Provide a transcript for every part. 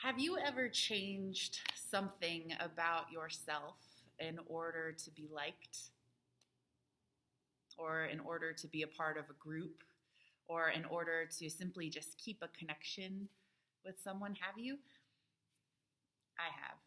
Have you ever changed something about yourself in order to be liked, or in order to be a part of a group, or in order to simply just keep a connection with someone? Have you? I have.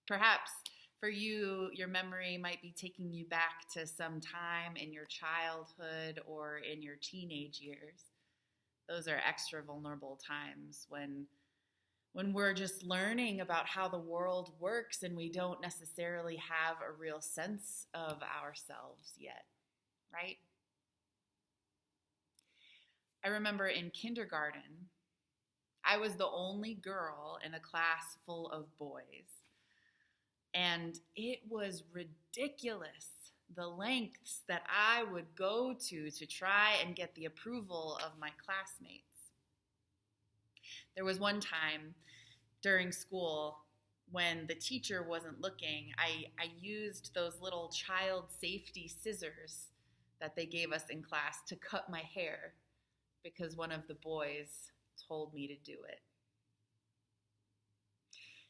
Perhaps for you, your memory might be taking you back to some time in your childhood or in your teenage years. Those are extra vulnerable times when we're just learning about how the world works and we don't necessarily have a real sense of ourselves yet, right? I remember in kindergarten, I was the only girl in a class full of boys. And it was ridiculous, the lengths that I would go to try and get the approval of my classmates. There was one time during school when the teacher wasn't looking, I used those little child safety scissors that they gave us in class to cut my hair because one of the boys told me to do it.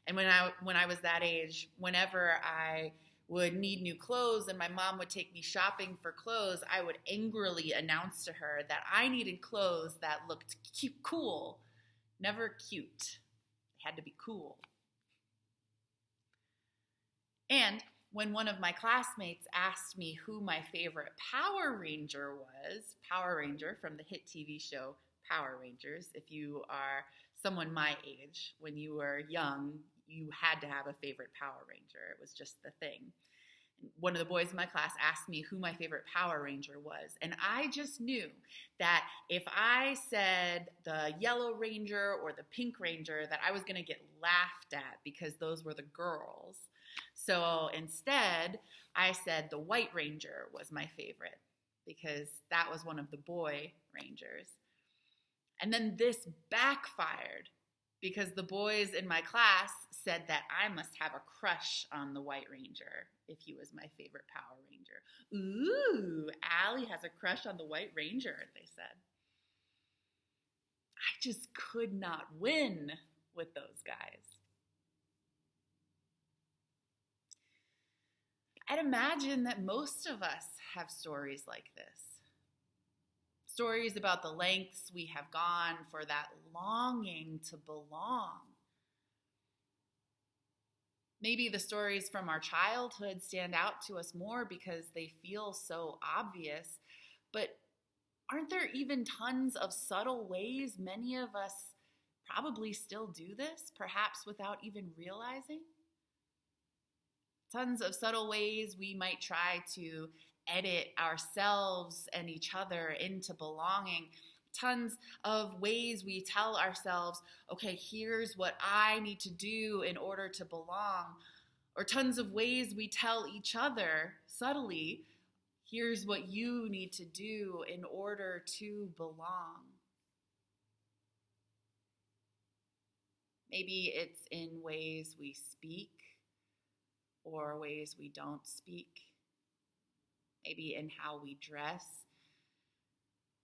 And when I was that age, whenever I would need new clothes and my mom would take me shopping for clothes, I would angrily announce to her that I needed clothes that looked cool, never cute. They had to be cool. And when one of my classmates asked me who my favorite Power Ranger was, Power Ranger from the hit TV show Power Rangers, if you are someone my age, when you were young, you had to have a favorite Power Ranger. It was just the thing. One of the boys in my class asked me who my favorite Power Ranger was, and I just knew that if I said the Yellow Ranger or the Pink Ranger, that I was going to get laughed at because those were the girls. So instead, I said the White Ranger was my favorite because that was one of the boy Rangers. And then this backfired because the boys in my class said that I must have a crush on the White Ranger if he was my favorite Power Ranger. Ooh, Allie has a crush on the White Ranger, they said. I just could not win with those guys. I'd imagine that most of us have stories like this. Stories about the lengths we have gone for that longing to belong. Maybe the stories from our childhood stand out to us more because they feel so obvious, but aren't there even tons of subtle ways many of us probably still do this, perhaps without even realizing? Tons of subtle ways we might try to edit ourselves and each other into belonging. Tons of ways we tell ourselves, okay, here's what I need to do in order to belong. Or tons of ways we tell each other subtly, here's what you need to do in order to belong. Maybe it's in ways we speak or ways we don't speak. Maybe in how we dress,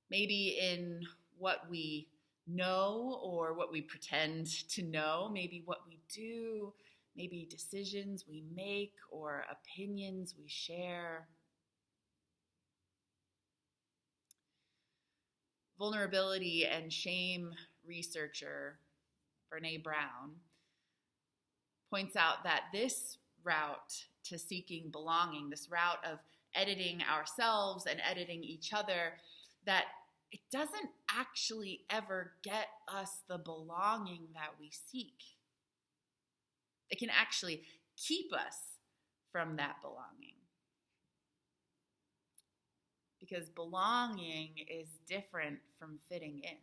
maybe in what we know or what we pretend to know, maybe what we do, maybe decisions we make or opinions we share. Vulnerability and shame researcher Brene Brown points out that this route to seeking belonging, this route of editing ourselves and editing each other, that it doesn't actually ever get us the belonging that we seek. It can actually keep us from that belonging. Because belonging is different from fitting in.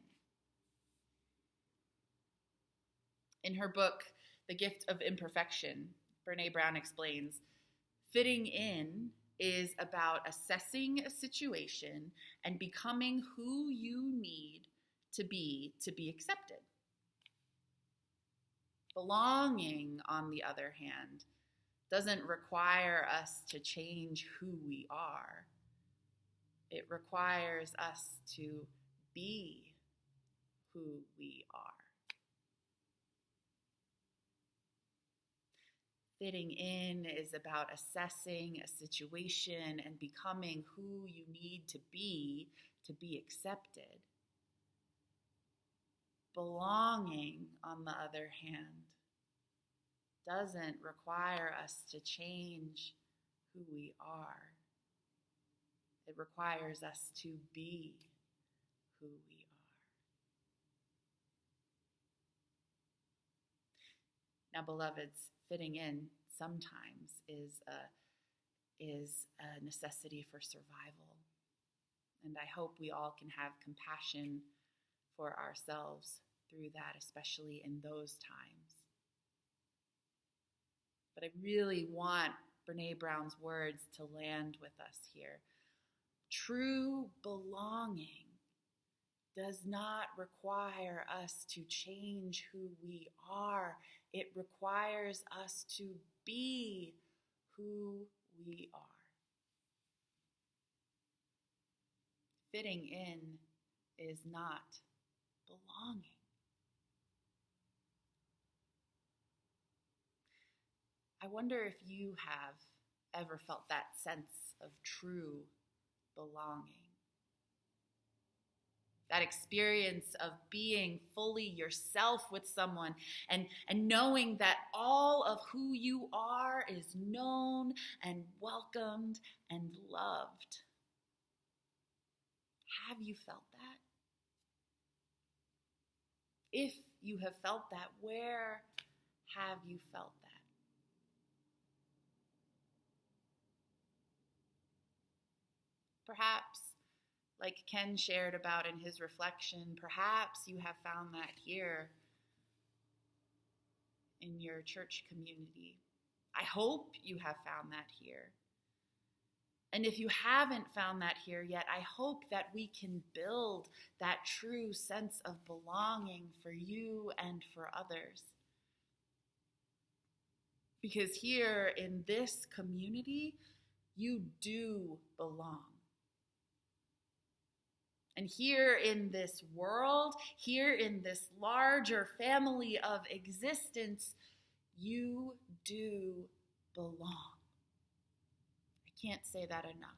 In her book, The Gift of Imperfection, Brene Brown explains, fitting in is about assessing a situation and becoming who you need to be accepted. Belonging, on the other hand, doesn't require us to change who we are. It requires us to be who we are. Fitting in is about assessing a situation and becoming who you need to be accepted. Belonging, on the other hand, doesn't require us to change who we are. It requires us to be who we are. Now, beloveds, fitting in sometimes is a necessity for survival. And I hope we all can have compassion for ourselves through that, especially in those times. But I really want Brene Brown's words to land with us here. True belonging does not require us to change who we are. It requires us to be who we are. Fitting in is not belonging. I wonder if you have ever felt that sense of true belonging. That experience of being fully yourself with someone and knowing that all of who you are is known and welcomed and loved. Have you felt that? If you have felt that, where have you felt that? Perhaps, like Ken shared about in his reflection, perhaps you have found that here in your church community. I hope you have found that here. And if you haven't found that here yet, I hope that we can build that true sense of belonging for you and for others. Because here in this community, you do belong. And here in this world, here in this larger family of existence, you do belong. I can't say that enough.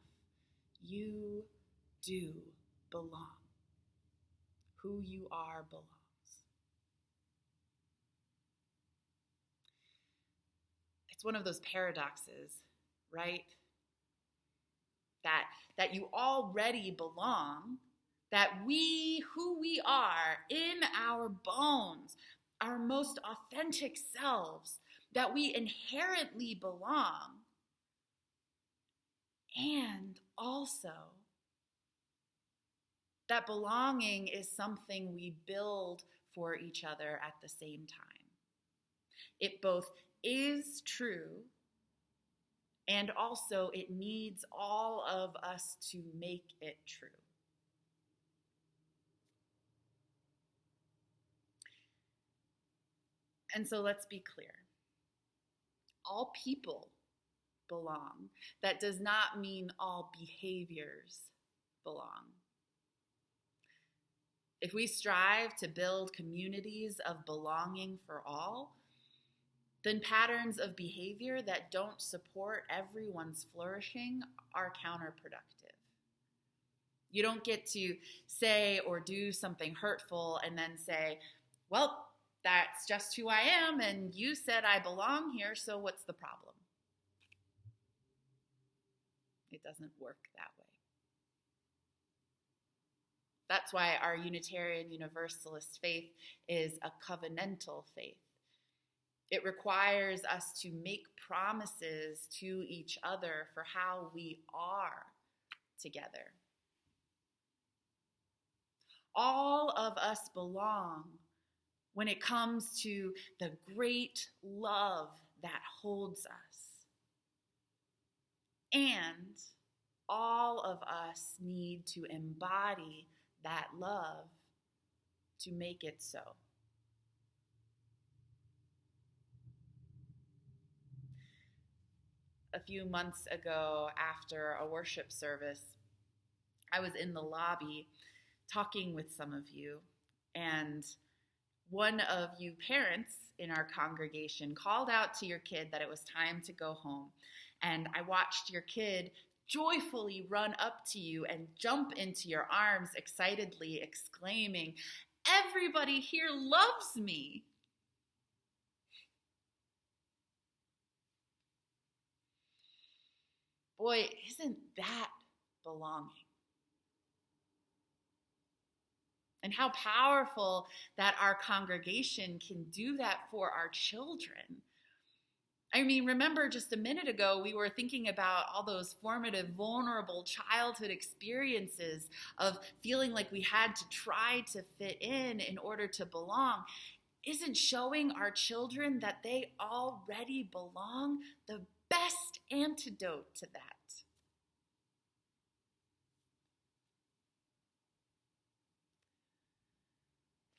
You do belong. Who you are belongs. It's one of those paradoxes, right? That you already belong, that who we are in our bones, our most authentic selves, that we inherently belong, and also that belonging is something we build for each other at the same time. It both is true and also it needs all of us to make it true. And so let's be clear. All people belong. That does not mean all behaviors belong. If we strive to build communities of belonging for all, then patterns of behavior that don't support everyone's flourishing are counterproductive. You don't get to say or do something hurtful and then say, well, that's just who I am, and you said I belong here, so what's the problem? It doesn't work that way. That's why our Unitarian Universalist faith is a covenantal faith. It requires us to make promises to each other for how we are together. All of us belong when it comes to the great love that holds us. And all of us need to embody that love to make it so. A few months ago, after a worship service, I was in the lobby talking with some of you, And one of you parents in our congregation called out to your kid that it was time to go home. And I watched your kid joyfully run up to you and jump into your arms excitedly, exclaiming, "Everybody here loves me." Boy, isn't that belonging? And how powerful that our congregation can do that for our children. I mean, remember just a minute ago, we were thinking about all those formative, vulnerable childhood experiences of feeling like we had to try to fit in order to belong. Isn't showing our children that they already belong the best antidote to that?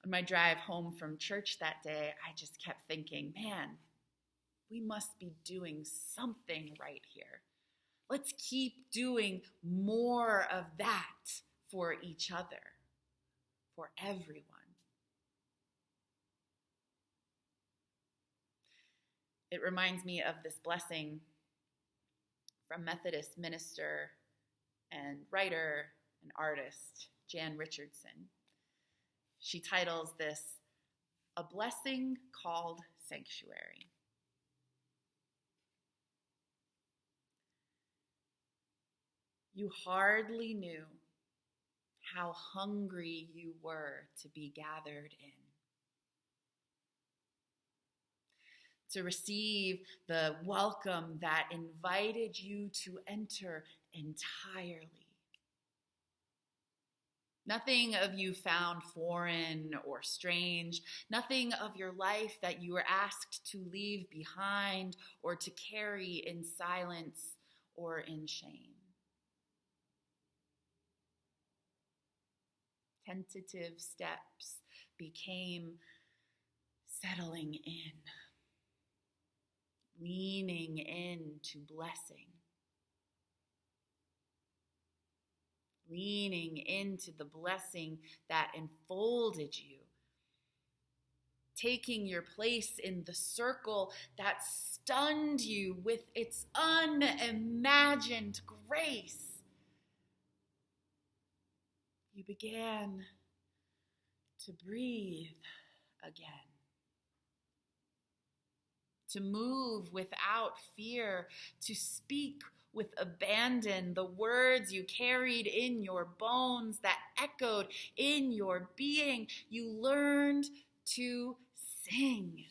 On my drive home from church that day, I just kept thinking, man, we must be doing something right here. Let's keep doing more of that for each other, for everyone. It reminds me of this blessing from Methodist minister and writer and artist Jan Richardson. She titles this, "A Blessing Called Sanctuary." You hardly knew how hungry you were to be gathered in, to receive the welcome that invited you to enter entirely. Nothing of you found foreign or strange, nothing of your life that you were asked to leave behind or to carry in silence or in shame. Tentative steps became settling in, leaning into blessing, leaning into the blessing that enfolded you, taking your place in the circle that stunned you with its unimagined grace. You began to breathe again, to move without fear, to speak with abandon the words you carried in your bones that echoed in your being. You learned to sing.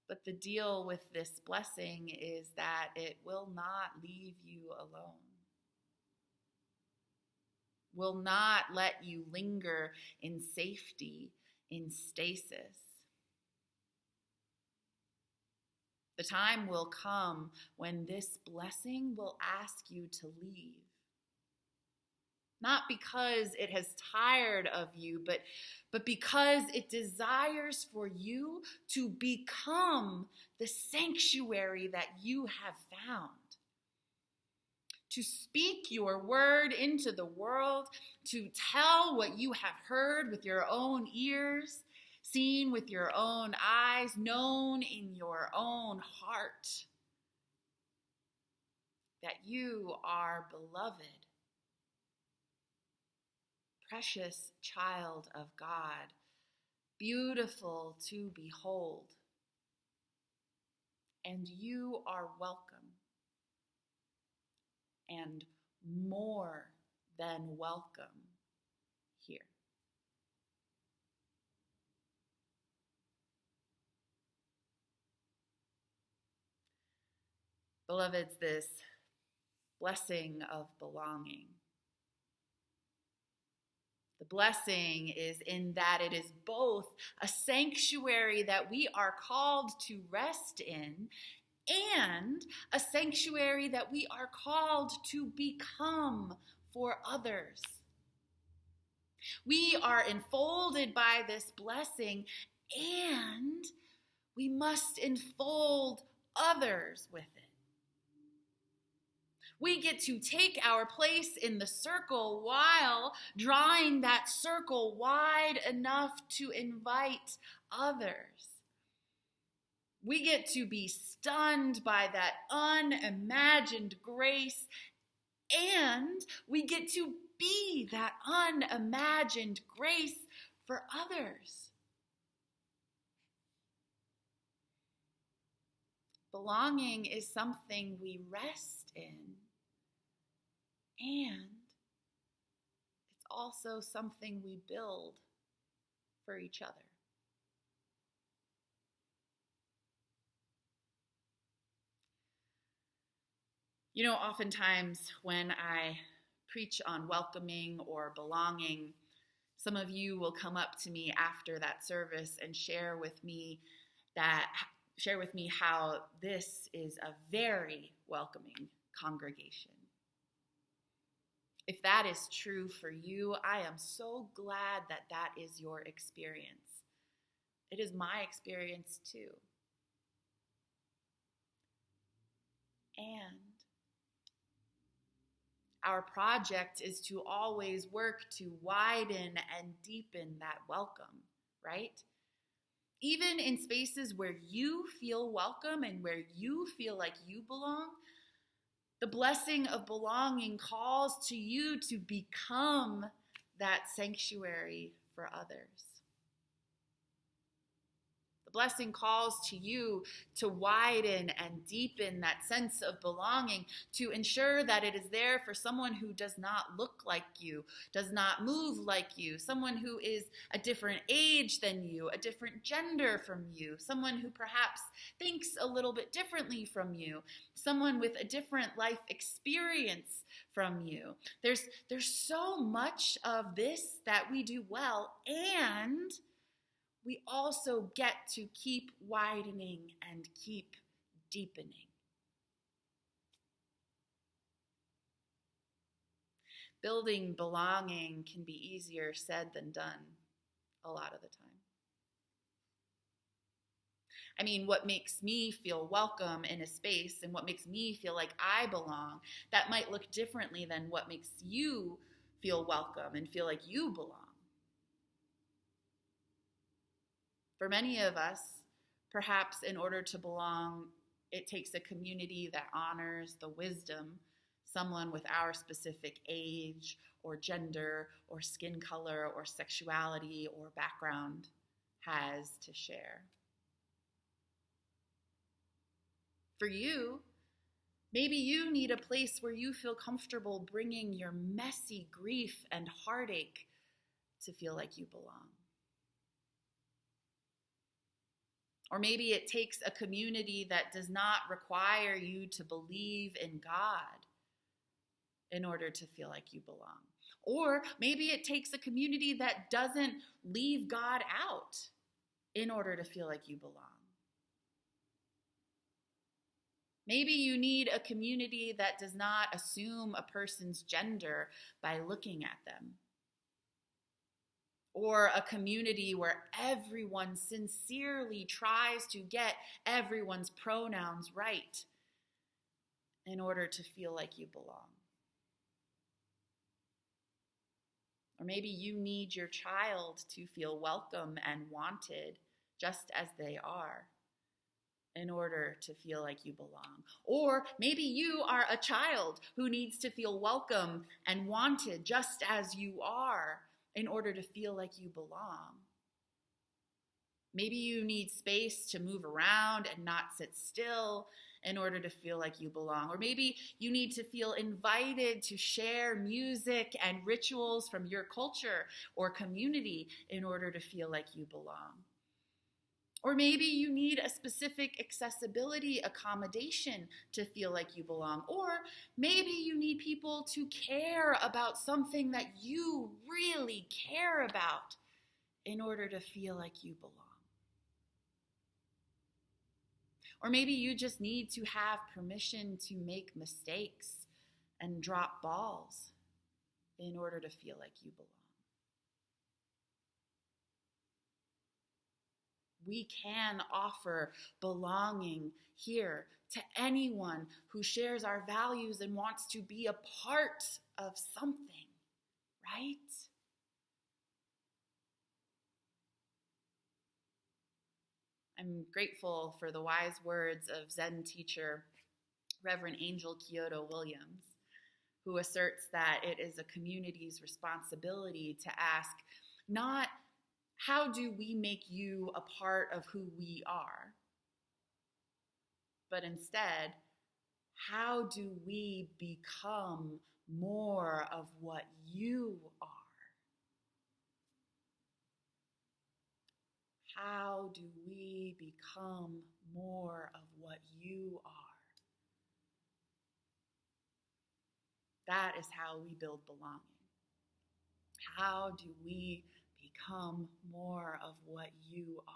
But the deal with this blessing is that it will not leave you alone, will not let you linger in safety, in stasis. The time will come when this blessing will ask you to leave. Not because it has tired of you, but because it desires for you to become the sanctuary that you have found. To speak your word into the world, to tell what you have heard with your own ears, seen with your own eyes, known in your own heart, that you are beloved, precious child of God, beautiful to behold, and you are welcome, and more than welcome here. Beloveds, this blessing of belonging. The blessing is in that it is both a sanctuary that we are called to rest in and a sanctuary that we are called to become for others. We are enfolded by this blessing, and we must enfold others with it. We get to take our place in the circle while drawing that circle wide enough to invite others. We get to be stunned by that unimagined grace, and we get to be that unimagined grace for others. Belonging is something we rest in, and it's also something we build for each other. You know, oftentimes when I preach on welcoming or belonging, some of you will come up to me after that service and share with me how this is a very welcoming congregation. If that is true for you, I am so glad that that is your experience. It is my experience too. And our project is to always work to widen and deepen that welcome, right? Even in spaces where you feel welcome and where you feel like you belong, the blessing of belonging calls to you to become that sanctuary for others. The blessing calls to you to widen and deepen that sense of belonging, to ensure that it is there for someone who does not look like you, does not move like you, someone who is a different age than you, a different gender from you, someone who perhaps thinks a little bit differently from you, someone with a different life experience from you. There's so much of this that we do well, and we also get to keep widening and keep deepening. Building belonging can be easier said than done a lot of the time. I mean, what makes me feel welcome in a space and what makes me feel like I belong, that might look differently than what makes you feel welcome and feel like you belong. For many of us, perhaps in order to belong, it takes a community that honors the wisdom someone with our specific age or gender or skin color or sexuality or background has to share. For you, maybe you need a place where you feel comfortable bringing your messy grief and heartache to feel like you belong. Or maybe it takes a community that does not require you to believe in God in order to feel like you belong. Or maybe it takes a community that doesn't leave God out in order to feel like you belong. Maybe you need a community that does not assume a person's gender by looking at them. Or a community where everyone sincerely tries to get everyone's pronouns right in order to feel like you belong. Or maybe you need your child to feel welcome and wanted just as they are in order to feel like you belong. Or maybe you are a child who needs to feel welcome and wanted just as you are in order to feel like you belong. Maybe you need space to move around and not sit still in order to feel like you belong. Or maybe you need to feel invited to share music and rituals from your culture or community in order to feel like you belong. Or maybe you need a specific accessibility accommodation to feel like you belong. Or maybe you need people to care about something that you really care about in order to feel like you belong. Or maybe you just need to have permission to make mistakes and drop balls in order to feel like you belong. we can offer belonging here to anyone who shares our values and wants to be a part of something, right? I'm grateful for the wise words of Zen teacher Reverend Angel Kyoto Williams, who asserts that it is a community's responsibility to ask not how do we make you a part of who we are, but instead, how do we become more of what you are? How do we become more of what you are? That is how we build belonging. How do we become more of what you are?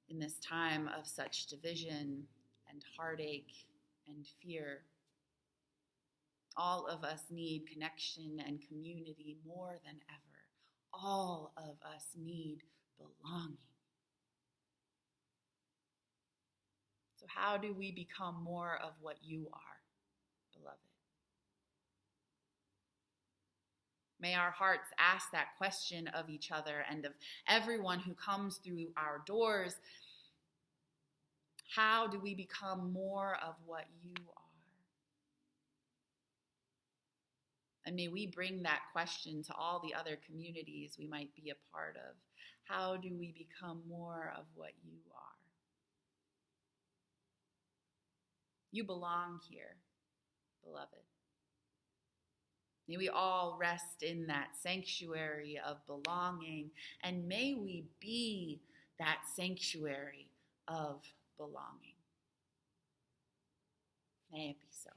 In this time of such division and heartache and fear, all of us need connection and community more than ever. All of us need belonging. So how do we become more of what you are, beloved? May our hearts ask that question of each other and of everyone who comes through our doors. How do we become more of what you are? And may we bring that question to all the other communities we might be a part of. How do we become more of what you are? You belong here, beloved. May we all rest in that sanctuary of belonging, and may we be that sanctuary of belonging. May it be so.